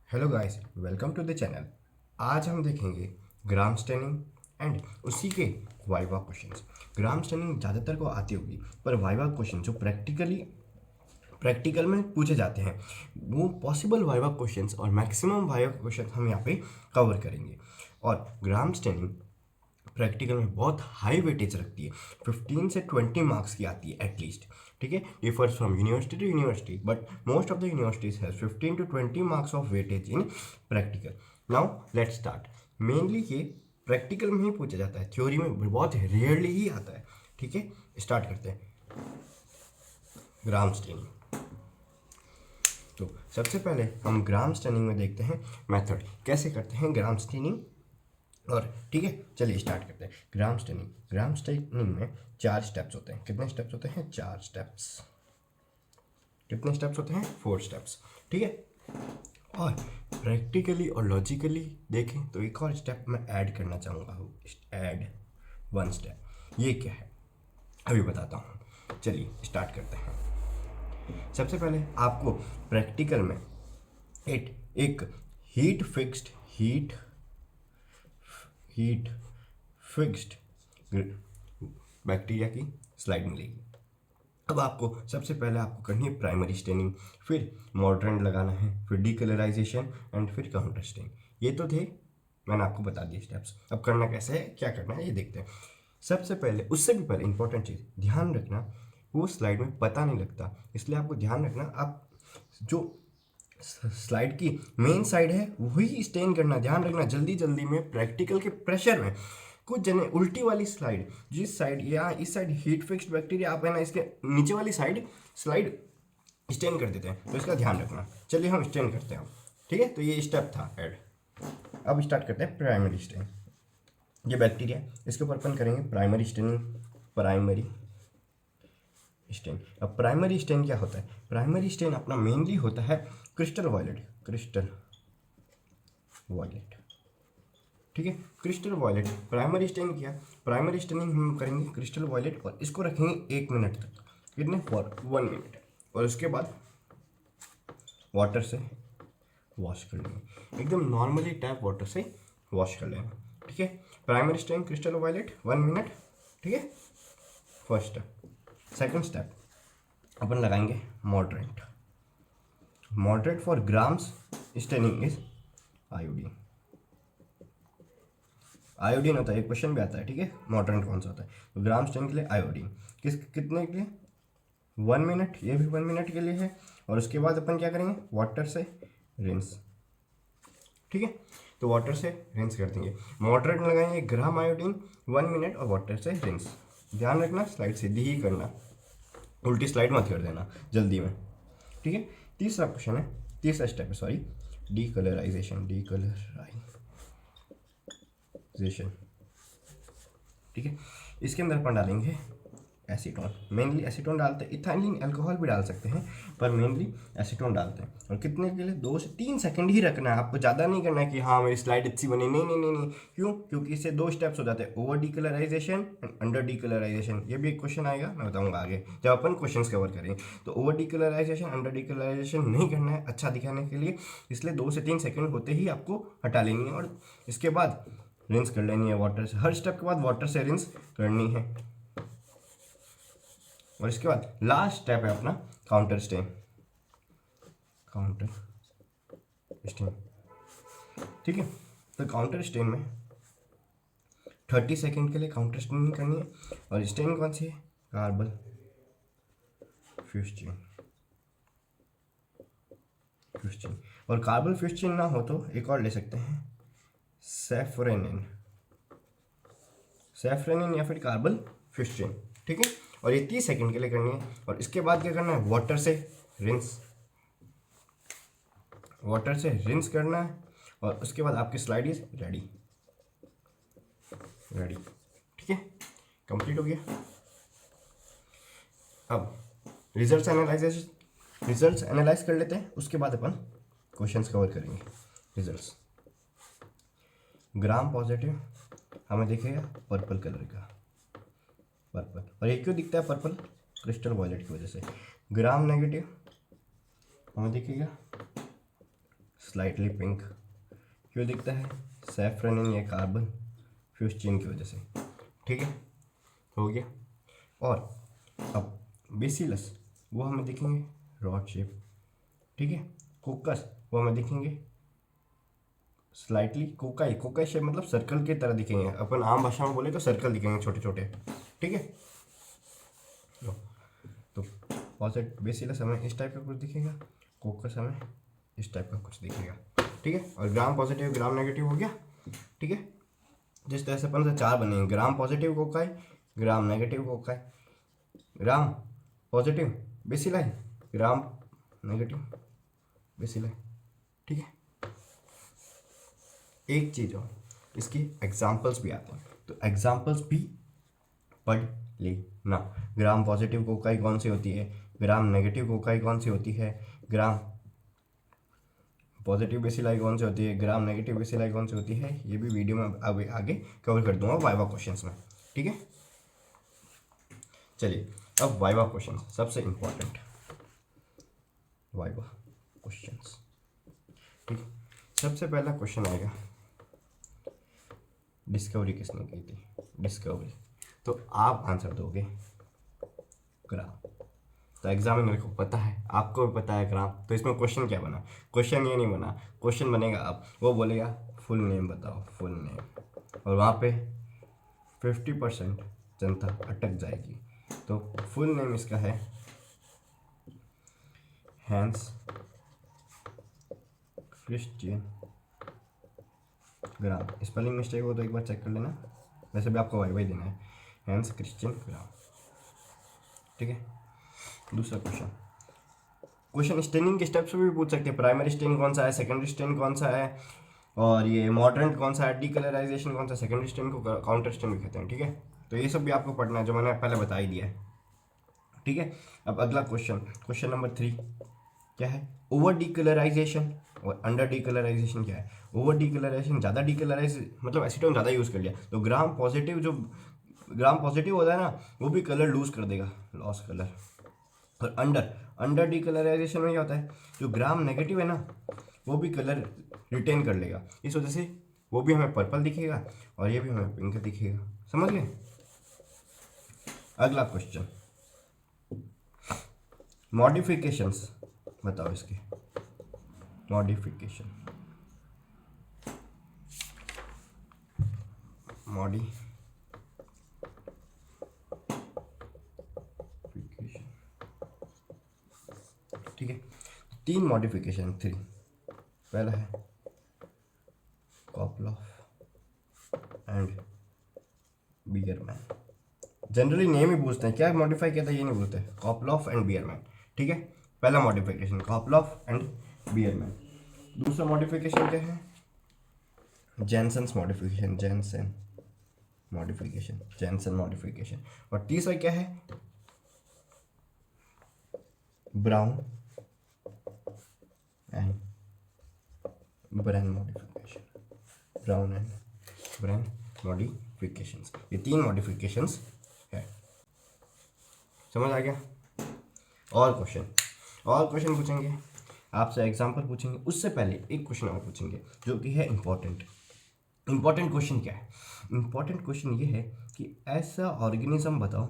Hello guys, welcome to the channel. आज हम देखेंगे ग्राम स्टेनिंग एंड उसी के वाइवा क्वेश्चंस। ग्राम स्टेनिंग ज़्यादातर को आती होगी, पर वाइवा क्वेश्चन जो प्रैक्टिकल में पूछे जाते हैं वो पॉसिबल वाइवा क्वेश्चंस और मैक्सिमम वाइवा क्वेश्चन हम यहाँ पे कवर करेंगे। और ग्राम स्टेनिंग प्रैक्टिकल में बहुत हाई वेटेज रखती है, 15 से 20 मार्क्स की आती है एटलीस्ट। ठीक है, differs from university to university, but most of the universities has 15 to 20 marks of weightage in practical. Now let's start. Mainly ये प्रैक्टिकल में ही पूछा जाता है, थ्योरी में बहुत रेयरली ही आता है। ठीक है, स्टार्ट करते हैं। Gram staining. तो सबसे पहले हम ग्राम स्टेनिंग में देखते हैं मेथड कैसे करते हैं ग्राम स्टेनिंग। और ठीक है, चलिए स्टार्ट करते हैं। ग्राम स्टेनिंग में 4 स्टेप्स होते हैं। कितने स्टेप्स होते हैं? 4 स्टेप्स। कितने स्टेप्स होते हैं? 4 स्टेप्स। ठीक है, और प्रैक्टिकली और लॉजिकली देखें तो एक और स्टेप मैं ऐड करना चाहूँगा। Add 1 step. ये क्या है अभी बताता हूँ। चलिए स्टार्ट करते हैं। सबसे पहले आपको प्रैक्टिकल में एक हीट फिक्स्ड बैक्टीरिया की स्लाइड मिलेगी। अब आपको सबसे पहले आपको करनी है प्राइमरी स्टेनिंग, फिर मॉडरेंट लगाना है, फिर डीकलराइजेशन एंड फिर काउंटर स्टेन। ये तो थे, मैंने आपको बता दिए स्टेप्स। अब करना कैसे है, क्या करना है, ये देखते हैं। सबसे पहले, उससे भी पहले इंपॉर्टेंट चीज़ ध्यान रखना, वो स्लाइड में पता नहीं लगता, इसलिए आपको ध्यान रखना आप जो स्लाइड की मेन साइड है वही स्टेन करना। ध्यान रखना, जल्दी जल्दी में प्रैक्टिकल के प्रेशर में कुछ जने उल्टी वाली स्लाइड, जिस साइड या इस साइड हीट फिक्स्ड बैक्टीरिया, आप है ना इसके नीचे वाली साइड स्लाइड स्टेन कर देते हैं, तो इसका ध्यान रखना। चलिए हम स्टेन करते हैं। ठीक है, तो ये स्टेप था ऐड। अब स्टार्ट करते हैं प्राइमरी स्टेन। ये बैक्टीरिया, इसके ऊपर अपन करेंगे प्राइमरी स्टेनिंग। Primary stain. अब प्राइमरी स्टेन क्या होता है? प्राइमरी स्टेन अपना मेनली होता है क्रिस्टल वॉयलेट। ठीक है, क्रिस्टल वॉयलेट प्राइमरी स्टेन किया। प्राइमरी स्टेनिंग हम करेंगे क्रिस्टल वॉयलेट, और इसको रखेंगे 1 मिनट तक। कितने? For 1 minute. और उसके बाद वाटर से वॉश कर लेंगे, एकदम नॉर्मली टैप वाटर से वॉश कर लेंगे। ठीक है, primary stain crystal violet 1 minute. ठीक है, फर्स्ट स्टेप। सेकंड स्टेप, अपन लगाएंगे mordant. Mordant for grams staining is iodine. Iodine होता है, एक क्वेश्चन भी आता है। ठीक है, मॉडरेंट कौन सा होता है? तो ग्राम स्टेन के लिए आयोडीन। कितने के लिए? 1 मिनट। ये भी 1 मिनट के लिए है। और उसके बाद अपन क्या करेंगे? वाटर से रिंस। ठीक है, तो वाटर से रिंस कर देंगे। मॉडरेट लगाएंगे ग्राम आयोडीन, 1 मिनट, और वाटर से रिंस। ध्यान रखना, स्लाइड सीधी ही करना, उल्टी स्लाइड मत कर देना जल्दी में। ठीक है, तीसरा क्वेश्चन है, तीसरा स्टेप है, सॉरी, डीकलराइजेशन। ठीक है, इसके अंदर अपन डालेंगे एसीटोन। मेनली एसीटोन डालते हैं, इथाइलिन अल्कोहल भी डाल सकते हैं, पर मेनली एसीटोन डालते हैं। और कितने के लिए? 2 से 3 सेकंड ही रखना है आपको, ज़्यादा नहीं करना है कि हाँ मेरी स्लाइड अच्छी बनी। नहीं नहीं नहीं नहीं। क्यों? क्योंकि इससे 2 स्टेप्स हो जाते हैं, over decolourisation and under decolourisation. ये भी एक क्वेश्चन आएगा, मैं बताऊंगा आगे जब अपन क्वेश्चन कवर करेंगे। तो ओवर डीकलराइजेशन, अंडर डीकलराइजेशन नहीं करना है अच्छा दिखाने के लिए, इसलिए 2 से 3 सेकेंड होते ही आपको हटा लेनी है। और इसके बाद रिंस कर लेनी है वाटर से। हर स्टेप के बाद वाटर से रिंस करनी है। और इसके बाद लास्ट स्टेप है अपना काउंटर स्टेन। ठीक है, तो काउंटर स्टेन में 30 सेकेंड के लिए काउंटर स्टेनिंग करनी है। और स्टेन कौन सी है? कार्बल फ्यूस्टीन। और कार्बल फ्यूस्टीन ना हो तो एक और ले सकते हैं, सैफरेनिन या फिर कार्बल फ्यूस्टीन। ठीक है, और ये 30 सेकेंड के लिए करनी है। और इसके बाद क्या करना है? वाटर से रिंस करना है। और उसके बाद आपकी स्लाइड इज रेडी। ठीक है, कंप्लीट हो गया। अब रिजल्ट्स एनालाइज कर लेते हैं, उसके बाद अपन क्वेश्चंस कवर करेंगे। रिजल्ट्स, ग्राम पॉजिटिव हमें दिखेगा पर्पल कलर का, और ये क्यों दिखता है पर्पल? क्रिस्टल वॉयलेट की वजह से। ग्राम नेगेटिव हमें दिखेगा स्लाइटली पिंक क्यों दिखता है? सैफ्रनिन या कार्बन फ्यूज चेन की वजह से। ठीक है, हो गया। और अब बेसिलस वो हमें दिखेंगे रॉड शेप। ठीक है, कोकस वो हमें दिखेंगे स्लाइटली कोकाई, कोकाई शेप मतलब सर्कल की तरह दिखेंगे, अपन आम भाषा में बोले तो सर्कल दिखेंगे छोटे छोटे। ठीक है, तो पॉजिटिव बेसिलस हमें इस टाइप का कुछ दिखेगा, कोकस हमें इस टाइप का कुछ दिखेगा। ठीक है, और ग्राम पॉजिटिव ग्राम नेगेटिव हो गया। ठीक है, जिस तरह से अपन से चार बनेंगे, gram positive cocci, gram negative cocci, gram positive bacilli, gram negative bacilli. ठीक है, एक चीज़ और, इसकी एग्जाम्पल्स भी आते हैं, तो एग्जाम्पल्स भी पढ़ लेना। ग्राम पॉजिटिव कोकाई कौन सी होती है, ग्राम नेगेटिव कोकाई कौन सी होती है, ग्राम पॉजिटिव बेसिलाई कौन सी होती है, ग्राम नेगेटिव बेसिलाई कौन सी होती है, ये भी वीडियो में आगे कवर कर दूंगा वाइवा क्वेश्चंस में। ठीक है, चलिए अब वाइवा क्वेश्चंस सबसे इंपॉर्टेंट वाइवा क्वेश्चंस। ठीक है, सबसे पहला क्वेश्चन आएगा, डिस्कवरी किसने की थी? डिस्कवरी, तो आप आंसर दोगे ग्राम। तो एग्जामिनर को पता है, आपको भी पता है ग्राम, तो इसमें क्वेश्चन क्या बना? क्वेश्चन ये नहीं बना, क्वेश्चन बनेगा अब वो बोलेगा फुल नेम बताओ, फुल नेम, और वहाँ पे 50% जनता अटक जाएगी। तो फुल नेम इसका है हैंस क्रिश्चियन ग्राम। स्पेलिंग मिस्टेक हो तो एक बार चेक कर लेना, वैसे भी आपको वाई देना है, हैंस क्रिश्चियन ग्राम। ठीक है, दूसरा क्वेश्चन स्टेनिंग के स्टेप्स भी पूछ सकते हैं, प्राइमरी स्टेन कौन सा है, सेकेंडरी स्टेन कौन सा है, और ये मॉडर्न कौन सा है, डीकलराइजेशन कौन सा, सेकेंडरी स्टेन को काउंटर स्टेन भी कहते हैं। ठीक है, तो ये सब भी आपको पढ़ना है, जो मैंने पहले बता ही दिया है। ठीक है, अब अगला क्वेश्चन नंबर 3 क्या है? ओवर डीकलराइजेशन और अंडर डीकलराइजेशन क्या है? ओवर डीकलराइजेशन, ज़्यादा डीकलराइज मतलब एसीटोन ज़्यादा यूज़ कर लिया, तो ग्राम पॉजिटिव जो ग्राम पॉजिटिव होता है ना, वो भी कलर लूज कर देगा, लॉस कलर। और अंडर डीकलराइजेशन में क्या होता है, जो ग्राम नेगेटिव है ना, वो भी कलर रिटेन कर लेगा, इस वजह से वो भी हमें पर्पल दिखेगा और ये भी हमें पिंक दिखेगा। समझ गए? अगला क्वेश्चन, मॉडिफिकेशंस बताओ इसके। मॉडिफिकेशन ठीक है, 3 मॉडिफिकेशन 3। पहला है कॉपलॉफ एंड बियरमैन। जनरली नेम ही पूछते हैं, क्या मॉडिफाई किया था ये नहीं पूछते, कॉपलॉफ एंड बियरमैन। ठीक है, पहला मॉडिफिकेशन कॉपलॉफ एंड बियरमैन। दूसरा मॉडिफिकेशन क्या है? जैनसन्स मॉडिफिकेशन, जैनसन मॉडिफिकेशन। और तीसरा क्या है? Brown and brain modification. Brown and brain modifications, ये 3 मॉडिफिकेशंस है। समझ आ गया? और क्वेश्चन पूछेंगे आपसे, एग्जाम्पल पूछेंगे, उससे पहले एक क्वेश्चन और पूछेंगे जो कि है इम्पोर्टेंट क्वेश्चन। क्या है इम्पोर्टेंट क्वेश्चन? ये है कि ऐसा ऑर्गेनिज्म बताओ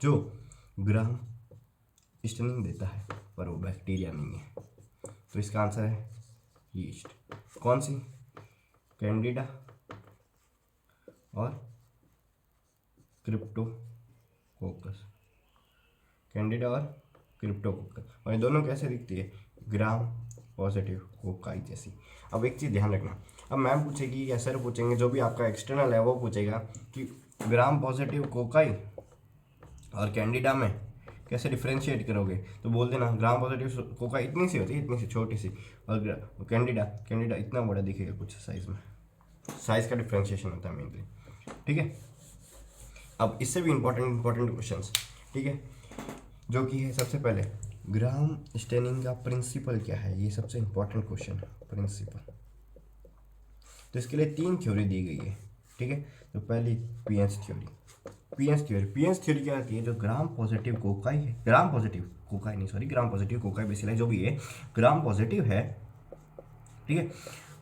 जो ग्राम स्टेनिंग देता है पर वो बैक्टीरिया नहीं है। तो इसका आंसर है यीस्ट। कौन सी? कैंडिडा और क्रिप्टोकोकस। कैंडिडा और क्रिप्टोकोकस, और ये दोनों कैसे दिखती है? ग्राम पॉजिटिव कोकाई जैसी। अब एक चीज़ ध्यान रखना, अब मैम पूछेगी या सर पूछेंगे, जो भी आपका एक्सटर्नल है वो पूछेगा कि ग्राम पॉजिटिव कोकाई और कैंडिडा में कैसे डिफ्रेंशिएट करोगे, तो बोल देना ग्राम पॉजिटिव कोकाई इतनी सी होती है, इतनी सी छोटी सी, और कैंडिडा इतना बड़ा दिखेगा कुछ साइज में। साइज का डिफ्रेंशिएशन होता है मेनली। ठीक है, अब इससे भी इंपॉर्टेंट क्वेश्चंस। ठीक है, जो कि है सबसे पहले ग्राम स्टेनिंग का प्रिंसिपल क्या है, ये सबसे इंपॉर्टेंट क्वेश्चन है, प्रिंसिपल। तो इसके लिए 3 थ्योरी दी गई है। ठीक है, तो पहली पीएच थ्योरी क्या होती है? जो ग्राम पॉजिटिव कोकाई है, ग्राम पॉजिटिव कोकाई बेसिलाई जो भी है, ग्राम पॉजिटिव है, ठीक है।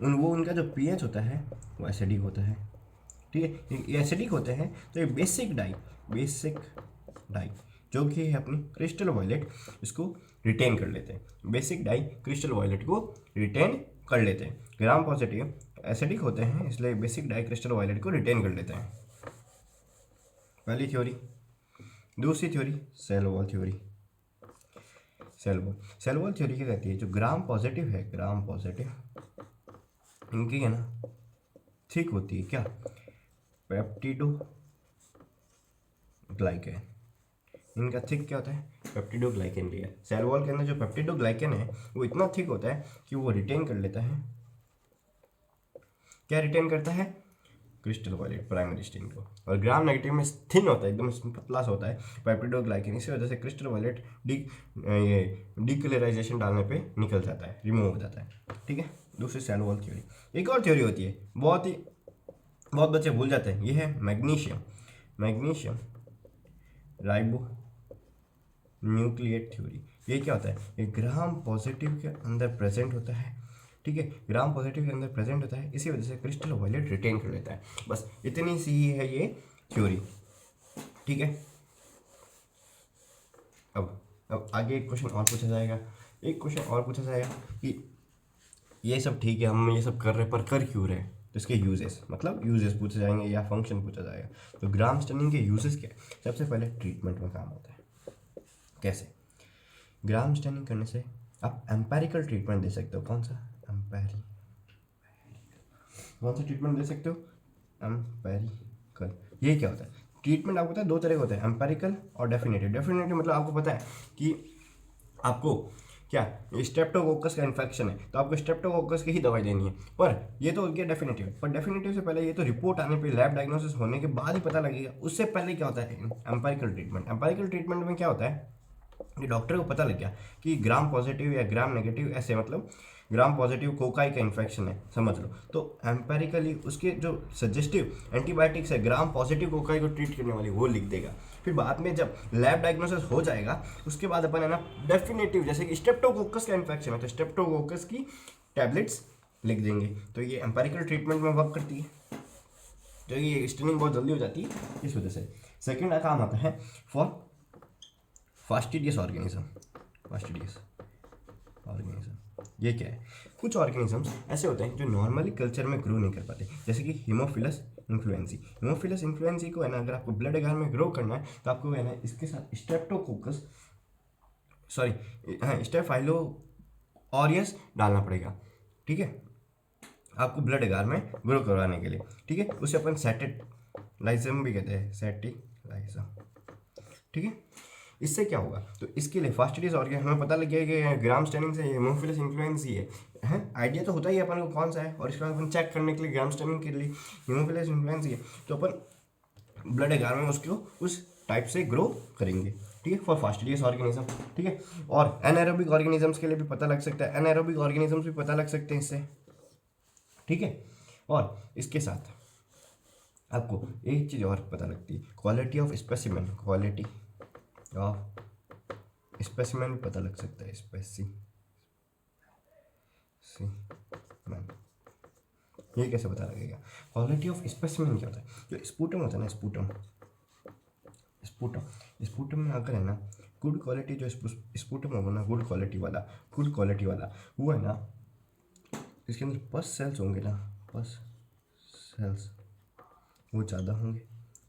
उनका जो पीएच होता है वो एसिडिक होता है, ठीक है। ये एसिडिक होते हैं तो ये बेसिक डाई जो कि है अपनी क्रिस्टल वायलेट, इसको रिटेन कर लेते हैं। बेसिक डाई क्रिस्टल वायलेट को रिटेन कर लेते हैं। ग्राम पॉजिटिव एसिडिक होते हैं, इसलिए बेसिक डाई क्रिस्टल वायलेट को रिटेन कर लेते हैं। पहली थ्योरी। दूसरी theory cell wall theory. Cell wall theory क्या कहती है, जो ग्राम पॉजिटिव है, ग्राम पॉजिटिव इनकी है ना थिक होती है क्या, पेप्टिडोग्लाइकेन। इनका थिक क्या होता है, पेप्टिडोग्लाइकेन लिया। सेल वॉल के अंदर जो पेप्टिडोग्लाइकेन है वो इतना थिक होता है कि वो रिटेन कर लेता है, क्या रिटेन करता है, क्रिस्टल वायलेट प्राइमरी स्टेन को। और ग्राम नेगेटिव में थिन होता है, एकदम पतला सा होता है पेप्टिडोग्लाइकेन। इसी वजह से क्रिस्टल वायलेट ये डीकलराइजेशन डालने पे निकल जाता है, रिमूव हो जाता है, ठीक है। दूसरी सेल वॉल थ्योरी। एक और थ्योरी होती है, बहुत बच्चे भूल जाते हैं, ये है मैग्नीशियम राइबो न्यूक्लिएट थ्योरी। ये क्या होता है, ये ग्राम पॉजिटिव के अंदर प्रेजेंट होता है, ठीक है। ग्राम पॉजिटिव के अंदर प्रेजेंट होता है, इसी वजह से क्रिस्टल वायलेट रिटेन कर लेता है। बस इतनी सी ही है ये थ्योरी, ठीक है। अब आगे एक क्वेश्चन और पूछा जाएगा, कि ये सब ठीक है, हम ये सब कर रहे हैं, पर कर क्यों रहे हैं, तो इसके यूजेस, मतलब यूजेस पूछे जाएंगे या फंक्शन पूछा जाएगा। तो ग्राम स्टनिंग के यूजेस क्या है, सबसे पहले ट्रीटमेंट में काम होता है। कैसे, ग्राम स्टनिंग करने से आप एम्पेरिकल ट्रीटमेंट दे सकते हो। कौन सा ट्रीटमेंट दे सकते हो, एम्पेरिकल। ये क्या होता है, ट्रीटमेंट आपको पता है दो तरह का होता है, एम्पेरिकल और डेफिनेटिव। डेफिनेटिव मतलब आपको पता है कि आपको क्या स्ट्रेप्टोकोकस का इन्फेक्शन है, तो आपको स्ट्रेप्टोकोकस की ही दवाई देनी है। पर ये तो हो गया डेफिनेटिव। पर डेफिनेटिव से पहले ये तो रिपोर्ट आने पे, लैब डायग्नोसिस होने के बाद ही पता लगेगा। उससे पहले क्या होता है, एम्पेरिकल ट्रीटमेंट। एम्पेरिकल ट्रीटमेंट में क्या होता है कि डॉक्टर को पता लग गया कि ग्राम पॉजिटिव या ग्राम नेगेटिव, ऐसे मतलब ग्राम पॉजिटिव कोकाई का इन्फेक्शन है समझ लो, तो एम्पेरिकली उसके जो सजेस्टिव एंटीबायोटिक्स है ग्राम पॉजिटिव कोकाई को ट्रीट करने वाली, वो लिख देगा। फिर बाद में जब लैब डायग्नोसिस हो जाएगा, उसके बाद अपन है ना डेफिनेटिव, जैसे कि स्ट्रेप्टोकोकस का इन्फेक्शन है तो स्ट्रेप्टोकोकस की टैबलेट्स लिख देंगे। तो ये एम्पेरिकल ट्रीटमेंट में वर्क करती है, तो ये स्टनिंग बहुत जल्दी हो जाती है इस वजह से। सेकेंड काम आता है फॉर फास्टिडियस ऑर्गेनिज्म। ये क्या है, कुछ ऑर्गेनिजम्स ऐसे होते हैं जो नॉर्मली कल्चर में ग्रो नहीं कर पाते, जैसे कि हीमोफिलस इन्फ्लुएंसी को है ना, अगर आपको ब्लड एगार में ग्रो करना है तो आपको है ना इसके साथ स्टेफाइलो ऑरियस डालना पड़ेगा, ठीक है, आपको ब्लड एगार में ग्रो करवाने के लिए, ठीक है। उसे अपन सेटेलाइजम भी कहते हैं, सेटिलाइजम, ठीक है। इससे क्या होगा, तो इसके लिए फास्टिडियस ऑर्गेन हमें पता लग गया कि ग्राम स्टेनिंग से हीमोफिलस इन्फ्लुएंसी है, आइडिया तो होता ही है अपन को कौन सा है, और इसके बाद अपन चेक करने के लिए ग्राम स्टेनिंग के लिए हीमोफिलस इन्फ्लुएंसी है, तो अपन ब्लड एगार में उसको उस टाइप से ग्रो करेंगे, ठीक है, फॉर फास्टिडियस ऑर्गेनिज्म, ठीक है। और एनाएरोबिक ऑर्गेनिजम्स के लिए भी पता लग सकता है, एनाएरोबिक ऑर्गेनिजम्स भी पता लग सकते हैं इससे, ठीक है। और इसके साथ आपको एक चीज़ और पता लगती है, क्वालिटी ऑफ स्पेसिमेन पता लग सकता है, ये कैसे पता लगेगा, क्वालिटी ऑफ स्पेसिमेन क्या होता है, जो स्पूटम होता है ना, स्पूटम में अगर है ना गुड क्वालिटी, जो स्पूटम होगा ना गुड क्वालिटी वाला वो है ना, इसके अंदर पस सेल्स होंगे ना, पस सेल्स वो ज़्यादा होंगे,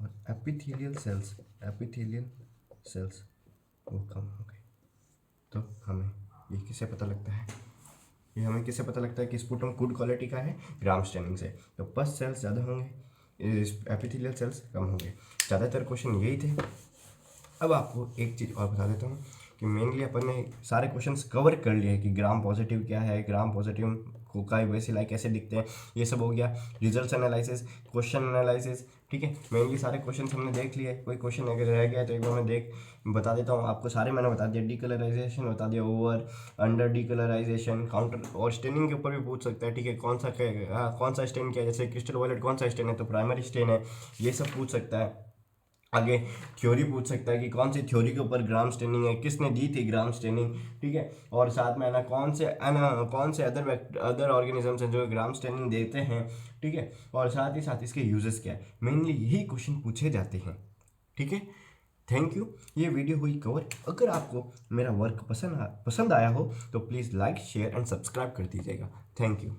और एपिथेलियल सेल्स वो कम होंगे। तो हमें ये किससे पता लगता है, कि स्पूटम गुड क्वालिटी का है ग्राम स्टेनिंग से, तो पस सेल्स ज़्यादा होंगे, एपिथेलियल सेल्स कम होंगे। ज़्यादातर क्वेश्चन यही थे। अब आपको एक चीज़ और बता देता हूँ कि मेनली अपन ने सारे क्वेश्चंस कवर कर लिए कि ग्राम पॉजिटिव क्या है, ग्राम पॉजिटिव कोकाई बेसिलाई कैसे दिखते हैं, ये सब हो गया। रिजल्ट्स एनालिसिस, क्वेश्चन एनालिसिस, ठीक है, मेनली सारे क्वेश्चंस हमने देख लिए। कोई क्वेश्चन अगर रह गया तो एक बार मैं बता देता हूँ आपको, सारे मैंने बता दिया। डीकलराइजेशन बता दिया, ओवर अंडर डीकलराइजेशन, काउंटर, और स्टेनिंग के ऊपर भी पूछ सकता है, ठीक है, कौन सा स्टेन क्या है, जैसे क्रिस्टल वायलेट कौन सा स्टेन है, तो प्राइमरी स्टेन है, ये सब पूछ सकता है। आगे थ्योरी पूछ सकता है कि कौन सी थ्योरी के ऊपर ग्राम स्टेनिंग है, किसने दी थी ग्राम स्टेनिंग, ठीक है। और साथ में है ना कौन से अदर ऑर्गेनिजम्स हैं जो ग्राम स्टेनिंग देते हैं, ठीक है। और साथ ही साथ इसके यूजेस क्या है, मेनली यही क्वेश्चन पूछे जाते हैं, ठीक है। थैंक यू, ये वीडियो हुई कवर। अगर आपको मेरा वर्क पसंद आया हो तो please like share and subscribe कर दीजिएगा। Thank you.